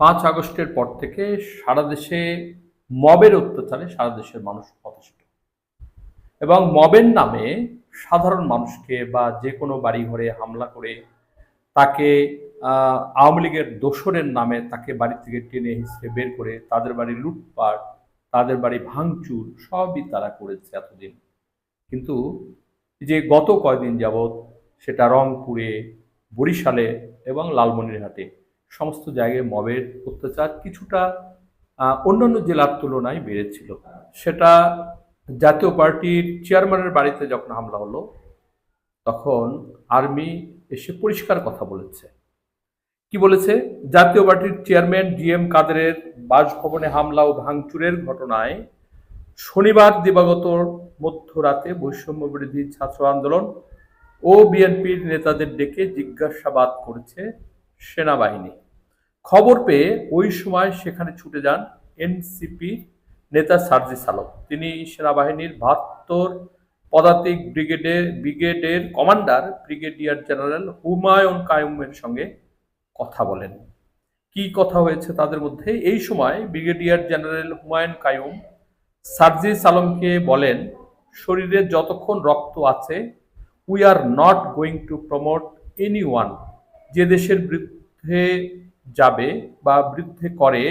5 আগস্টের পর থেকে সারা দেশে মবের অত্যাচারে সারা দেশের মানুষ হতাশিত এবং মবের নামে সাধারণ মানুষকে বা যে কোনো বাড়িঘরে হামলা করে তাকে আওয়ামী লীগের দোসরের নামে তাকে বাড়ি থেকে টেনে হিঁচড়ে বের করে তাদের বাড়ি লুটপাট, তাদের বাড়ি ভাঙচুর সবই তারা করেছে এতদিন। কিন্তু যে গত কয়দিন যাবৎ সেটা রংপুরে, বরিশালে এবং লালমনিরহাটে সমস্ত জায়গায় মবের অত্যাচার কিছুটা অন্যান্য জেলার তুলনায় বেড়েছিল। সেটা জাতীয় পার্টির চেয়ারম্যানের বাড়িতে যখন হামলা হলো তখন আর্মি এসে পরিষ্কার কথা বলেছে। কি বলেছে? জাতীয় পার্টির চেয়ারম্যান জিএম কাদেরের বাসভবনে হামলা ও ভাঙচুরের ঘটনায় শনিবার দিবাগত মধ্যরাতে বৈষম্য বিরোধী ছাত্র আন্দোলন ও বিএনপির নেতাদের ডেকে জিজ্ঞাসাবাদ করেছে সেনাবাহিনী। খবর পেয়ে ওই সময় সেখানে ছুটে যান এনসিপি নেতা সার্জিস আলম। তিনি সেনাবাহিনীর ৭২ পদাতিক ব্রিগেডের কমান্ডার ব্রিগেডিয়ার জেনারেল হুমায়ুন কাইয়ুমের সঙ্গে কথা বলেন। কি কথা হয়েছে তাদের মধ্যে? এই সময় ব্রিগেডিয়ার জেনারেল হুমায়ুন কাইয়ুম সার্জিস আলমকে বলেন, শরীরে যতক্ষণ রক্ত আছে we are not going to promote anyone. যে দেশের বিরুদ্ধে যাবে বা বিরুদ্ধে করে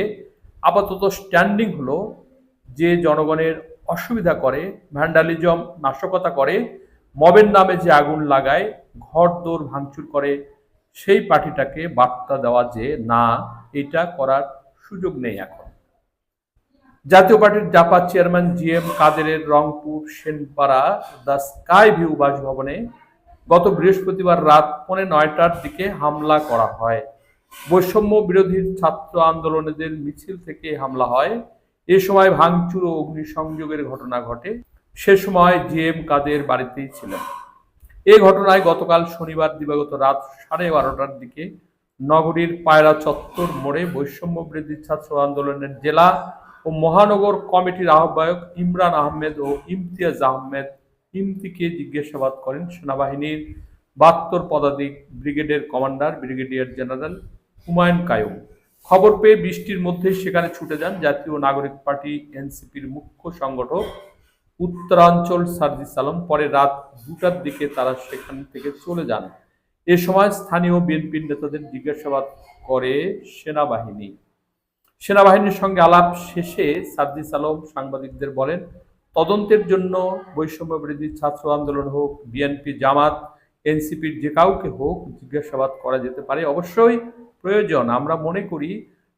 আপাতত স্ট্যান্ডিং হলো যে জনগণের অসুবিধা করে, ভ্যান্ডালিজম নাশকতা করে, মবের নামে যে আগুন লাগায়, ঘরদোর ভাঙচুর করে, সেই পার্টিটাকে বার্তা দেওয়া যে না, এটা করার সুযোগ নেই এখন। জাতীয় পার্টির জাপা চেয়ারম্যান জিএম কাদেরের Rangpur Senpara the sky view বাসভবনে গত বৃহস্পতিবার রাত 9:45টার দিকে হামলা করা হয়। বৈষম্য বিরোধী ছাত্র আন্দোলনের মিছিল থেকে হামলা হয়। এ সময় ভাঙচুর ও অগ্নিসংযোগের ঘটনা ঘটে। সে সময় জিএম কাদের বাড়িতেই ছিলেন। এ ঘটনায় গতকাল শনিবার দিবাগত রাত 12:30টার দিকে নগরীর পায়রা চত্বর মোড়ে বৈষম্য বিরোধী ছাত্র আন্দোলনের জেলা ও মহানগর কমিটির আহ্বায়ক ইমরান আহমেদ ও ইমতিয়াজ আহমেদ ইমতিকে জিজ্ঞাসাবাদ করেন সেনাবাহিনীর ৭২ পদাতিক ব্রিগেডের commander brigadier general Humayun Kaiyum. খবর পেয়ে বৃষ্টির মধ্যেই সেখানে ছুটে যান জাতীয় নাগরিক পার্টি এনসিপির মুখ্য সংগঠক উত্তরাঞ্চল সার্জিস আলম। পরে রাত 2টার দিকে তারা সেখান থেকে চলে যান। এ সময় স্থানীয় বিএনপির নেতাদের জিজ্ঞাসাবাদ করে সেনাবাহিনীর সঙ্গে আলাপ শেষে সার্জিস আলম সাংবাদিকদের বলেন, তদন্তের জন্য বৈষম্য বিরোধী ছাত্র আন্দোলন হোক, বিএনপি, জামাত, এনসিপির যে কাউকে হোক জিজ্ঞাসাবাদ করা যেতে পারে, অবশ্যই প্রয়োজন। আমরা মনে করি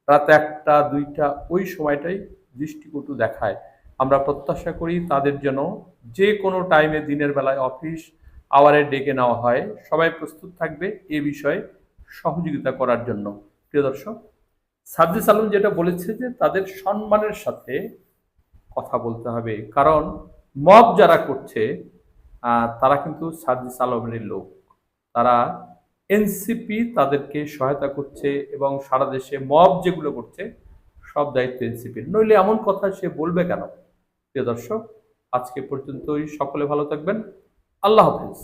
রাত 1টা 2টা ওই সময়টাই দৃষ্টিকটু দেখায়। আমরা প্রত্যাশা করি তাদের যেন যে কোনো টাইমে দিনের বেলায় অফিস আওয়ারে ডেকে নেওয়া হয়। সবাই প্রস্তুত থাকবে এ বিষয়ে সহযোগিতা করার জন্য। প্রিয় দর্শক, সার্জিস আলম যেটা বলেছে যে তাদের সম্মানের সাথে কথা বলতে হবে, কারণ মব যারা করছে তারা কিন্তু সার্জিস আলমের লোক। তারা এনসিপি তাদেরকে সহায়তা করছে এবং সারা দেশে মব যেগুলো করছে সব দায়িত্ব এনসিপির। নইলে এমন কথা সে বলবে কেন? প্রিয় দর্শক, আজকে পর্যন্তই। সকলে ভালো থাকবেন। আল্লাহ হাফেজ।